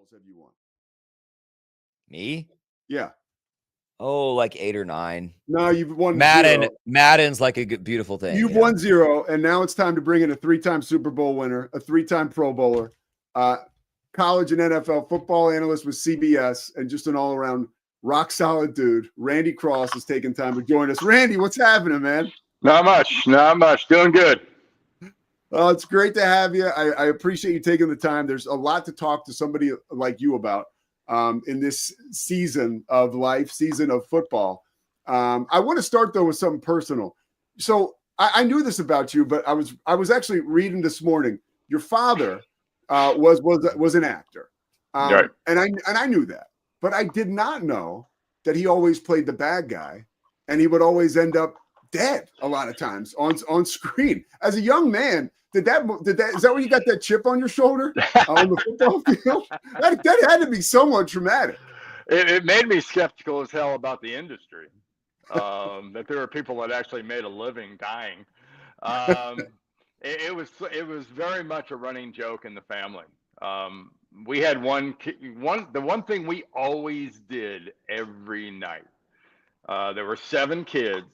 Bowls have you won? Me? Yeah. Oh, like 8 or 9. No, you've won Madden. 0. Madden's like a beautiful thing. You've won 0, and now it's time to bring in a 3-time Super Bowl winner, a 3-time Pro Bowler, college and NFL football analyst with CBS, and just an all-around rock-solid dude. Randy Cross is taking time to join us. Randy, what's happening, man? Not much. Doing good. Well, it's great to have you. I appreciate you taking the time. There's a lot to talk to somebody like you about in this season of life, season of football. I want to start, though, with something personal. So I knew this about you, but I was actually reading this morning. Your father was an actor, Right. and I knew that, but I did not know that he always played the bad guy, and he would always end up dead a lot of times on screen. As a young man, is that where you got that chip on your shoulder on the football field? That had to be somewhat traumatic. It made me skeptical as hell about the industry. That there were people that actually made a living dying. It was very much a running joke in the family. We had the one thing we always did every night. There were 7 kids,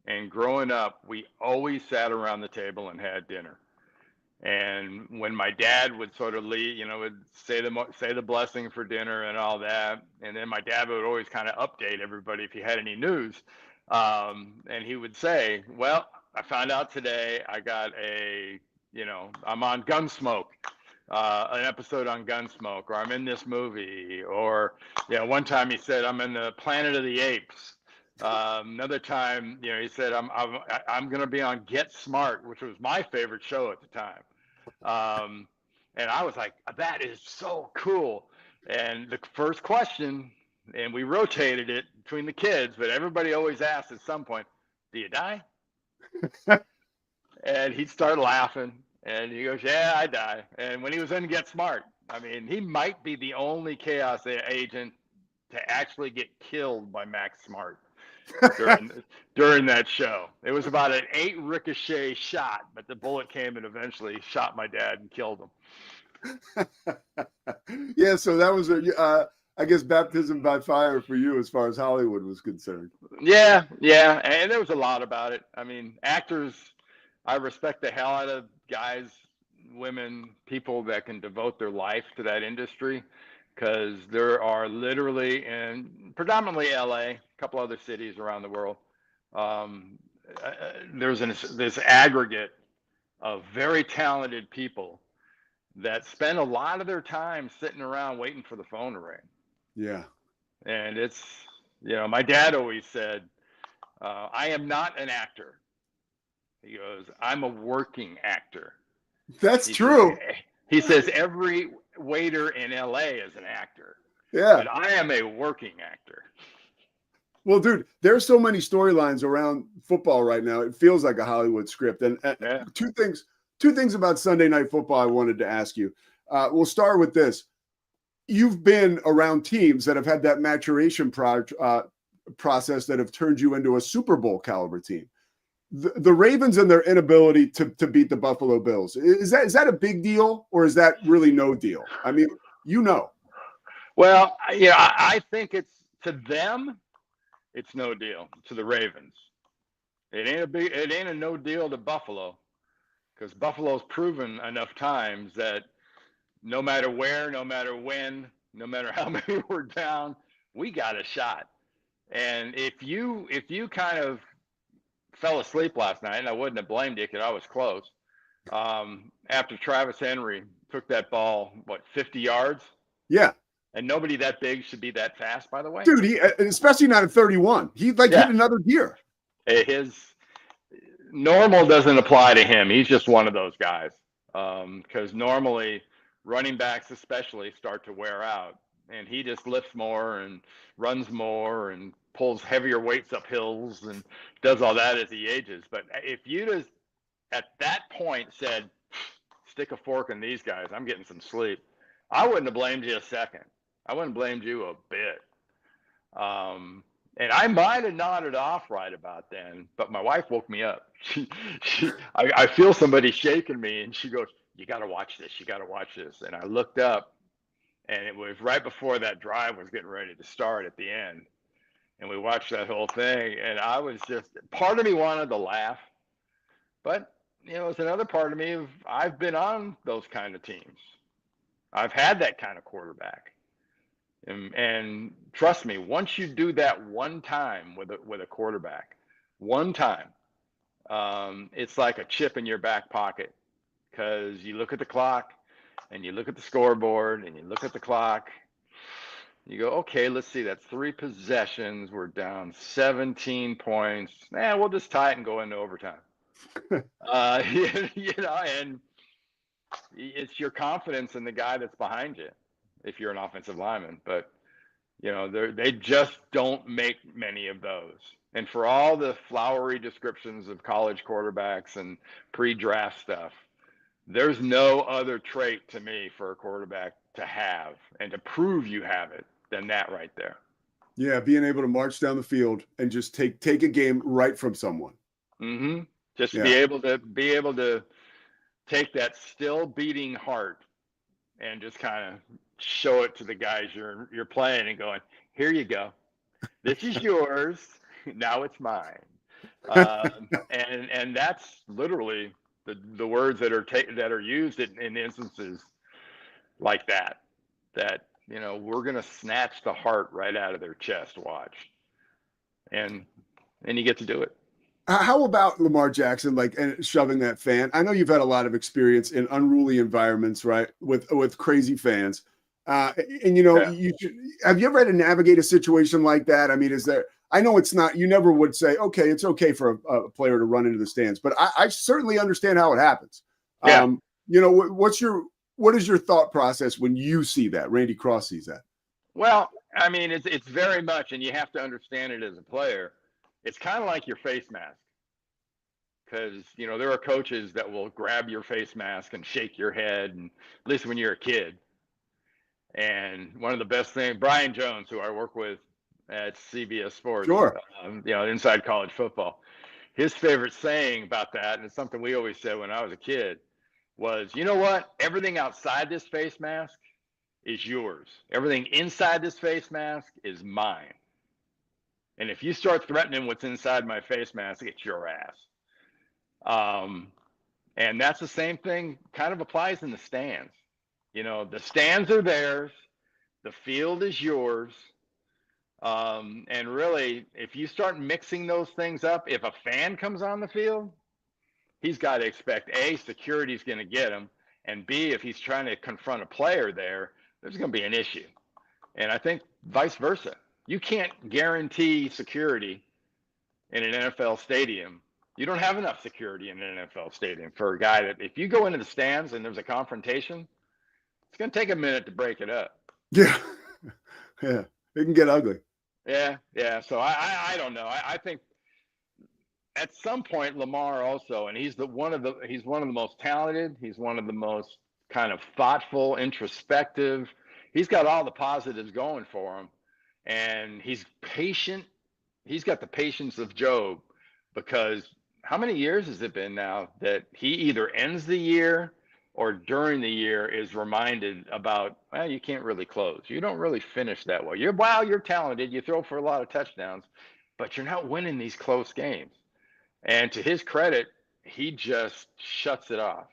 and growing up, we always sat around the table and had dinner. And when my dad would sort of leave, would say the blessing for dinner and all that, and then my dad would always kind of update everybody if he had any news, and he would say, "Well, I found out today I got I'm on Gunsmoke, an episode on Gunsmoke, or I'm in this movie, or one time he said I'm in the Planet of the Apes." Another time, he said, I'm going to be on Get Smart, which was my favorite show at the time. And I was like, that is so cool. And the first question, and we rotated it between the kids, but everybody always asked at some point, "Do you die?" And he'd start laughing, and he goes, "Yeah, I die." And when he was in Get Smart, I mean, he might be the only chaos agent to actually get killed by Max Smart. During that show. It was about an 8 ricochet shot, but the bullet came and eventually shot my dad and killed him. Yeah, so that was I guess baptism by fire for you as far as Hollywood was concerned. Yeah, and there was a lot about it. I mean, actors, I respect the hell out of guys, women, people that can devote their life to that industry, because there are literally, and predominantly LA, a couple other cities around the world, there's this aggregate of very talented people that spend a lot of their time sitting around waiting for the phone to ring. Yeah. And it's, my dad always said, I am not an actor. He goes, I'm a working actor. That's true. He says every waiter in LA is an actor. Yeah. But I am a working actor. Well, dude, there's so many storylines around football right now. It feels like a Hollywood script. And Yeah. two things about Sunday Night Football I wanted to ask you. We'll start with this. You've been around teams that have had that maturation process that have turned you into a Super Bowl caliber team. The Ravens and their inability to beat the Buffalo Bills, is that a big deal, or is that really no deal? I mean, Well, I think it's, to them, it's no deal. To the Ravens, it ain't a no deal to Buffalo, because Buffalo's proven enough times that no matter where, no matter when, no matter how many we're down, we got a shot. And if you kind of fell asleep last night, and I wouldn't have blamed you because I was close, after Travis Henry took that ball, 50 yards? Yeah. And nobody that big should be that fast, by the way. Dude, especially not at 31. He hit another gear. His normal doesn't apply to him. He's just one of those guys. Because normally running backs especially start to wear out. And he just lifts more and runs more and pulls heavier weights up hills and does all that as he ages. But if you just at that point said, stick a fork in these guys, I'm getting some sleep, I wouldn't have blamed you a second. I wouldn't have blamed you a bit. And I might have nodded off right about then, but my wife woke me up. I feel somebody shaking me, and she goes, "You got to watch this. You got to watch this." And I looked up, And it was right before that drive was getting ready to start at the end. And we watched that whole thing, and I was just, part of me wanted to laugh, but it's another part of me of, I've been on those kind of teams. I've had that kind of quarterback. And trust me, once you do that one time with a quarterback, one time, it's like a chip in your back pocket, because you look at the clock and you look at the scoreboard and you look at the clock. You go, okay, let's see, that's 3 possessions. We're down 17 points. We'll just tie it and go into overtime. And it's your confidence in the guy that's behind you if you're an offensive lineman. But, they just don't make many of those. And for all the flowery descriptions of college quarterbacks and pre-draft stuff, there's no other trait to me for a quarterback to have and to prove you have it than that right there. Yeah, being able to march down the field and just take a game right from someone. Mm-hmm. Just be able to take that still beating heart and just kind of show it to the guys you're playing and going, here you go. This is yours. Now it's mine. And that's literally the words that are used in instances like that we're going to snatch the heart right out of their chest. Watch. And you get to do it. How about Lamar Jackson, and shoving that fan? I know you've had a lot of experience in unruly environments, right? With crazy fans. Have you ever had to navigate a situation like that? I mean, I know it's not, you never would say, okay, it's okay for a player to run into the stands, but I certainly understand how it happens. Yeah. What is your thought process when you see that? Randy Cross sees that. Well, I mean, it's very much, and you have to understand it as a player. It's kind of like your face mask, because there are coaches that will grab your face mask and shake your head, and at least when you're a kid. And one of the best things, Brian Jones, who I work with at CBS Sports, sure, inside college football, his favorite saying about that, and it's something we always said when I was a kid, was, you know what? Everything outside this face mask is yours. Everything inside this face mask is mine. And if you start threatening what's inside my face mask, it's your ass. And that's the same thing kind of applies in the stands. The stands are theirs. The field is yours. And really, if you start mixing those things up, if a fan comes on the field, he's got to expect, A, security's going to get him, and B, if he's trying to confront a player there's going to be an issue. And I think vice versa. You can't guarantee security in an NFL stadium. You don't have enough security in an NFL stadium for a guy that, if you go into the stands and there's a confrontation, it's going to take a minute to break it up. Yeah. Yeah. It can get ugly. Yeah. Yeah. So I don't know. I think at some point Lamar also, and he's one of the most talented. He's one of the most kind of thoughtful, introspective. He's got all the positives going for him, and he's patient. He's got the patience of Job, because how many years has it been now that he either ends the year or during the year is reminded about, well, you can't really close. You don't really finish that well. You're talented. You throw for a lot of touchdowns, but you're not winning these close games. And to his credit, he just shuts it off.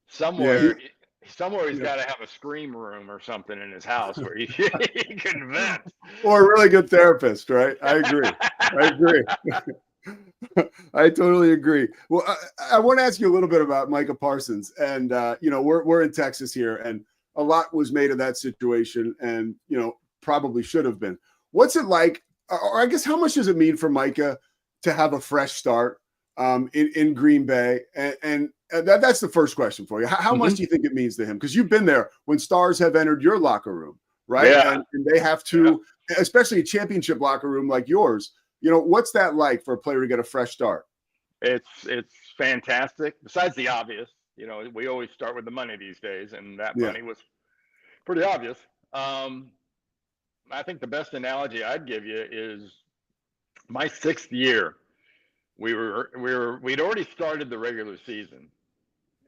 Somewhere he's got to have a scream room or something in his house where he can vent. Or a really good therapist, right? I agree. I totally agree. Well, I want to ask you a little bit about Micah Parsons, and we're in Texas here, and a lot was made of that situation, and probably should have been. What's it like, or I guess how much does it mean for Micah to have a fresh start in Green Bay? And that's the first question for you. How much do you think it means to him? Because you've been there when stars have entered your locker room, right? Yeah. And they have to, especially a championship locker room like yours. What's that like for a player to get a fresh start? It's fantastic. Besides the obvious, we always start with the money these days, and that money was pretty obvious. I think the best analogy I'd give you is my 6th year. We'd already started the regular season,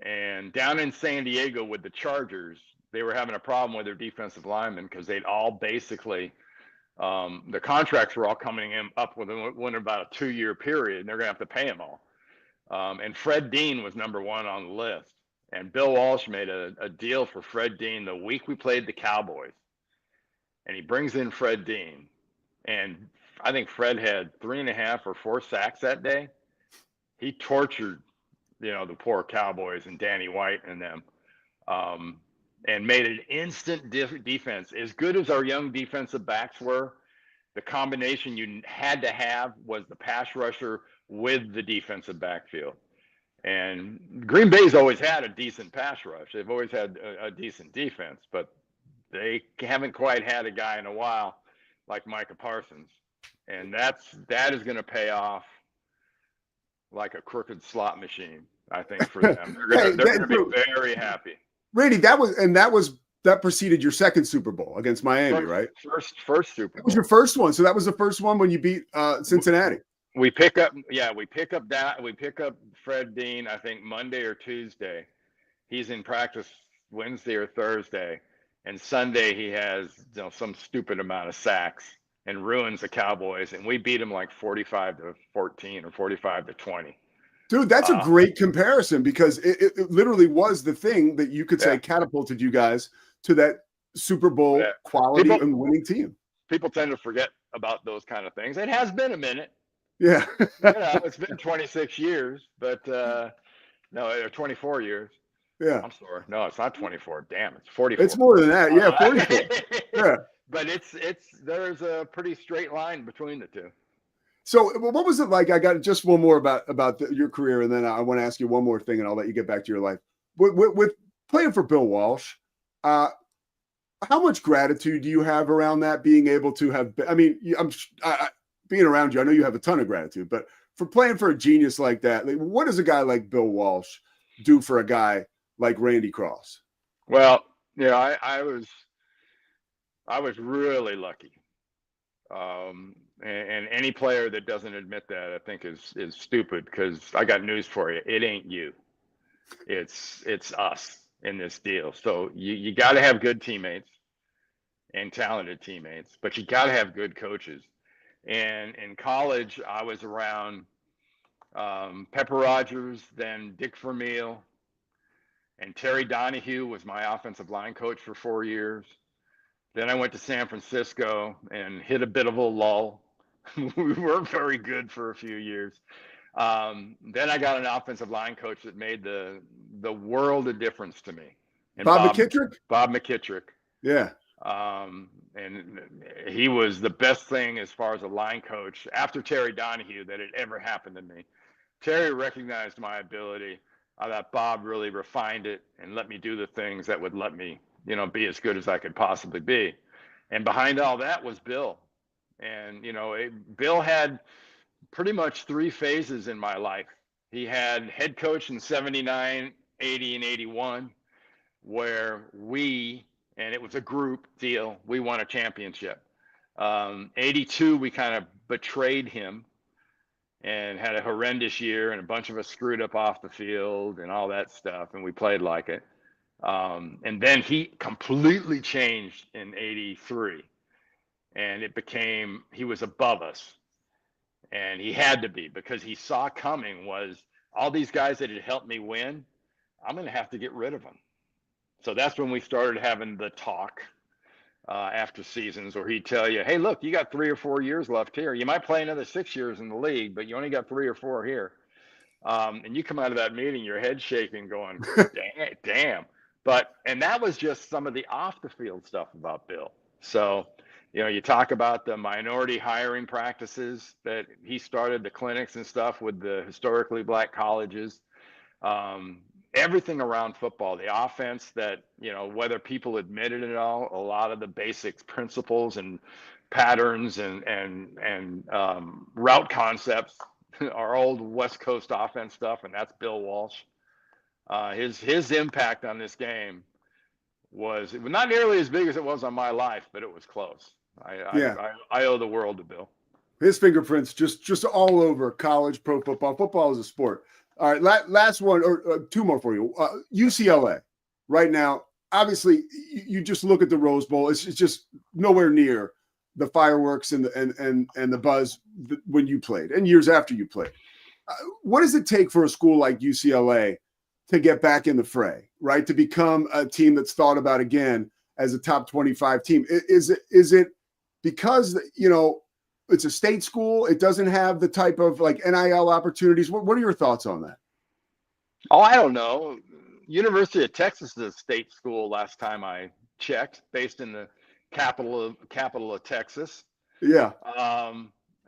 and down in San Diego with the Chargers, they were having a problem with their defensive linemen because they'd all basically the contracts were all coming in up within about a 2-year period, and they're going to have to pay them all. And Fred Dean was number one on the list. And Bill Walsh made a deal for Fred Dean the week we played the Cowboys. And he brings in Fred Dean. And I think Fred had 3.5 or 4 sacks that day. He tortured, the poor Cowboys and Danny White and them, and made an instant defense. As good as our young defensive backs were, the combination you had to have was the pass rusher with the defensive backfield. And Green Bay's always had a decent pass rush. They've always had a decent defense, but they haven't quite had a guy in a while like Micah Parsons. And that is going to pay off like a crooked slot machine, I think, for them. They're going to be very happy. Randy, that preceded your second Super Bowl against Miami, right? First Super Bowl. It was your first one. So that was the first one when you beat Cincinnati. We pick up Fred Dean, I think Monday or Tuesday. He's in practice Wednesday or Thursday, and Sunday he has some stupid amount of sacks and ruins the Cowboys, and we beat him like 45-14 or 45-20. Dude, that's a great comparison because it literally was the thing that you could say catapulted you guys to that Super Bowl quality and winning team. People tend to forget about those kind of things. It has been a minute. Yeah. It's been 26 years, but no, 24 years. Yeah. I'm sorry. No, it's not 24. Damn, it's 44. It's more than that. Yeah, 44. Yeah. But there's a pretty straight line between the two. So what was it like? I got just one more about your career, and then I want to ask you one more thing, and I'll let you get back to your life. With playing for Bill Walsh, how much gratitude do you have around that, being able to have – I mean, being around you, I know you have a ton of gratitude, but for playing for a genius like that, what does a guy like Bill Walsh do for a guy like Randy Cross? Well, I was really lucky. And any player that doesn't admit that, I think is stupid, because I got news for you. It ain't you. It's us in this deal. So you got to have good teammates and talented teammates, but you got to have good coaches. And in college, I was around Pepper Rogers, then Dick Vermeil, and Terry Donahue was my offensive line coach for 4 years. Then I went to San Francisco and hit a bit of a lull. We weren't very good for a few years. Then I got an offensive line coach that made the world of difference to me. And Bob McKittrick? Bob McKittrick. Yeah. And he was the best thing as far as a line coach after Terry Donahue that had ever happened to me. Terry recognized my ability. I thought Bob really refined it and let me do the things that would let me, be as good as I could possibly be. And behind all that was Bill. And, Bill had pretty much 3 phases in my life. He had head coach in 79, 80, and 81, where and it was a group deal, we won a championship. 82, we kind of betrayed him and had a horrendous year, and a bunch of us screwed up off the field and all that stuff, and we played like it. And then he completely changed in 83, and he was above us, and he had to be, because he saw coming was all these guys that had helped me win, I'm going to have to get rid of them. So that's when we started having the talk after seasons, where he'd tell you, hey, look, you got 3 or 4 years left here. You might play another 6 years in the league, but you only got 3 or 4 here. And you come out of that meeting, your head shaking, going, damn. And that was just some of the off the field stuff about Bill. So, you talk about the minority hiring practices that he started, the clinics and stuff with the historically black colleges. Everything around football, the offense that, whether people admitted it at all, a lot of the basics, principles and patterns and route concepts, our old West Coast offense stuff, and that's Bill Walsh. His impact on this game was not nearly as big as it was on my life, but it was close. I owe the world to Bill. His fingerprints just all over college, pro football. Football is a sport. All right, last one, or 2 more for you. UCLA right now. obviously you just look at the Rose Bowl. It's just nowhere near the fireworks and the buzz when you played and years after you played. What does it take for a school like UCLA to get back in the fray, right? To become a team that's thought about again as a top 25 team? Is it because, it's a state school, it doesn't have the type of like NIL opportunities? What are your thoughts on that? Oh, I don't know. University of Texas is a state school last time I checked, based in the capital of Texas. Yeah.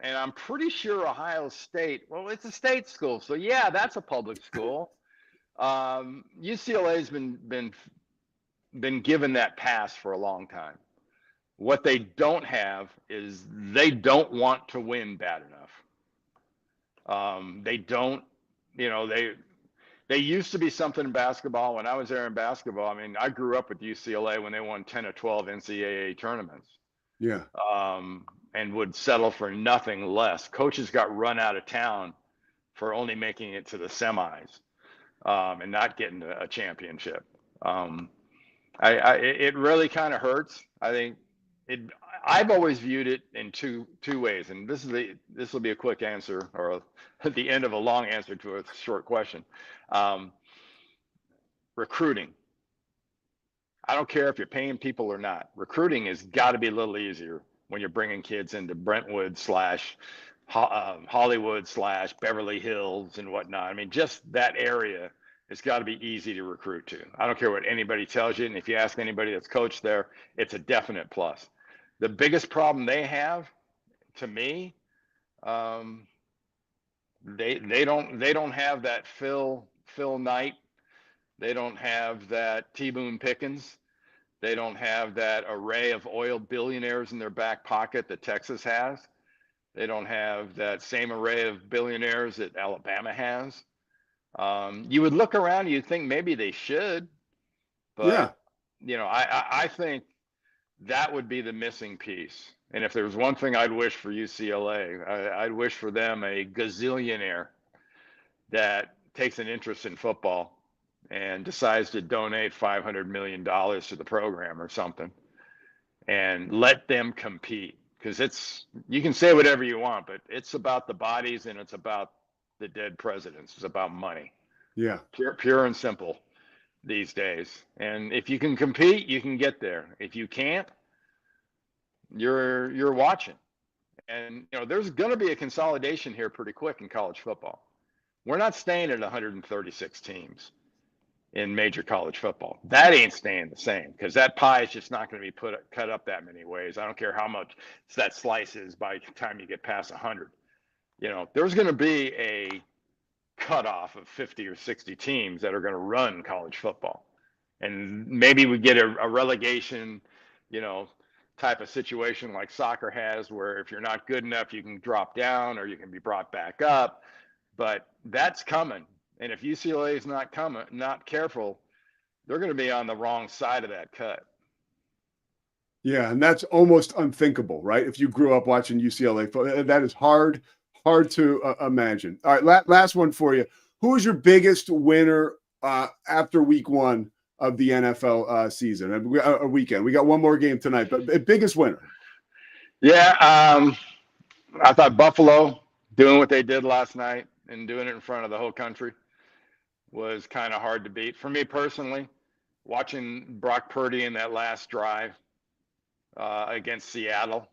And I'm pretty sure Ohio State, well, it's a state school. So yeah, that's a public school. UCLA's been given that pass for a long time. What they don't have is they don't want to win bad enough. They don't, they used to be something in basketball. When I was there in basketball, I mean, I grew up with UCLA when they won 10 or 12 NCAA tournaments. Yeah. And would settle for nothing less. Coaches got run out of town for only making it to the semis and not getting a championship. It really kind of hurts. I think I've always viewed it in two ways, and this will be a quick answer, or the end of a long answer to a short question. Recruiting. I don't care if you're paying people or not. Recruiting has got to be a little easier when you're bringing kids into Brentwood / Hollywood / Beverly Hills and whatnot. I mean, just that area has got to be easy to recruit to. I don't care what anybody tells you. And if you ask anybody that's coached there, it's a definite plus. The biggest problem they have, to me, they don't have that Phil Knight. They don't have that T. Boone Pickens. They don't have that array of oil billionaires in their back pocket that Texas has. They don't have that same array of billionaires that Alabama has. You would look around and you'd think maybe they should, but yeah. I think that would be the missing piece. And if there's one thing I'd wish for UCLA, I'd wish for them a gazillionaire that takes an interest in football and decides to donate $500 million to the program or something and let them compete. Because you can say whatever you want, but it's about the bodies and it's about the dead presidents. It's about money. Yeah. Pure and simple these days. And if you can compete, you can get there. If you can't, you're watching. And there's going to be a consolidation here pretty quick in college football. We're not staying at 136 teams in major college football. That ain't staying the same, because that pie is just not going to be cut up that many ways. I don't care how much that slice is by the time you get past 100. There's going to be a cutoff of 50 or 60 teams that are going to run college football. And maybe we get a relegation, type of situation like soccer has, where if you're not good enough, you can drop down or you can be brought back up. But that's coming. And if UCLA is not careful, they're going to be on the wrong side of that cut. Yeah, and that's almost unthinkable, right? If you grew up watching UCLA, that is hard to imagine. All right, last one for you. Who is your biggest winner after week one of the NFL season, a weekend? We got one more game tonight, but biggest winner. Yeah, I thought Buffalo doing what they did last night and doing it in front of the whole country was kind of hard to beat. For me personally, watching Brock Purdy in that last drive against Seattle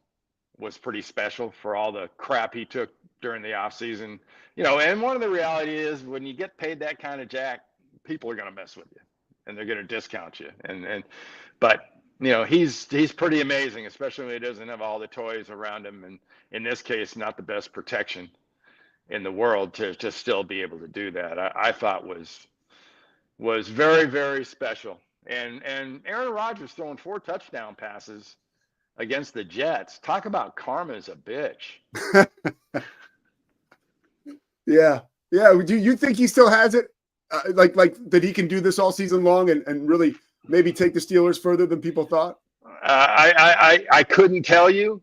was pretty special for all the crap he took during the offseason. And one of the reality is when you get paid that kind of jack, people are going to mess with you and they're going to discount you. But he's pretty amazing, especially when he doesn't have all the toys around him. And in this case, not the best protection in the world to just still be able to do that. I thought was very, very special. And Aaron Rodgers throwing 4 touchdown passes against the Jets. Talk about karma as a bitch. Yeah. Do you think he still has it? Like that he can do this all season long and really maybe take the Steelers further than people thought? I couldn't tell you,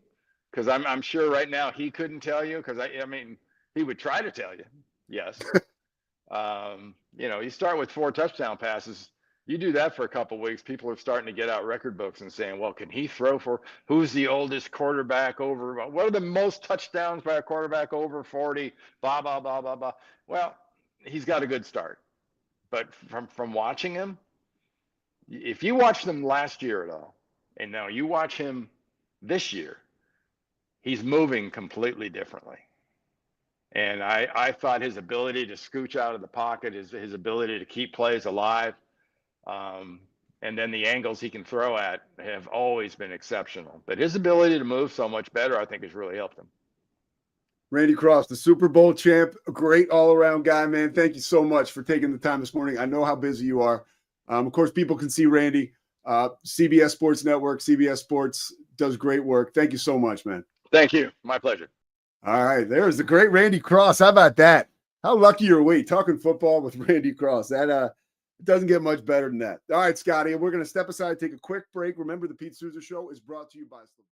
because I'm sure right now he couldn't tell you, because I mean he would try to tell you. Yes. You start with 4 touchdown passes. You do that for a couple of weeks, people are starting to get out record books and saying, well, can he throw for who's the oldest quarterback over? What are the most touchdowns by a quarterback over 40? Blah, blah, blah, blah, blah. Well, he's got a good start. But from watching him, if you watched him last year at all, and now you watch him this year, he's moving completely differently. And I thought his ability to scooch out of the pocket, his ability to keep plays alive, and then the angles he can throw at have always been exceptional. But his ability to move so much better, I think, has really helped him. Randy Cross, the Super Bowl champ, a great all-around guy, man. Thank you so much for taking the time this morning. I know how busy you are. Of course, people can see Randy. CBS Sports Network, CBS Sports does great work. Thank you so much, man. Thank you. My pleasure. All right, there's the great Randy Cross. How about that? How lucky are we talking football with Randy Cross? That it doesn't get much better than that. All right, Scotty, we're going to step aside, take a quick break. Remember, the Pete Souza Show is brought to you by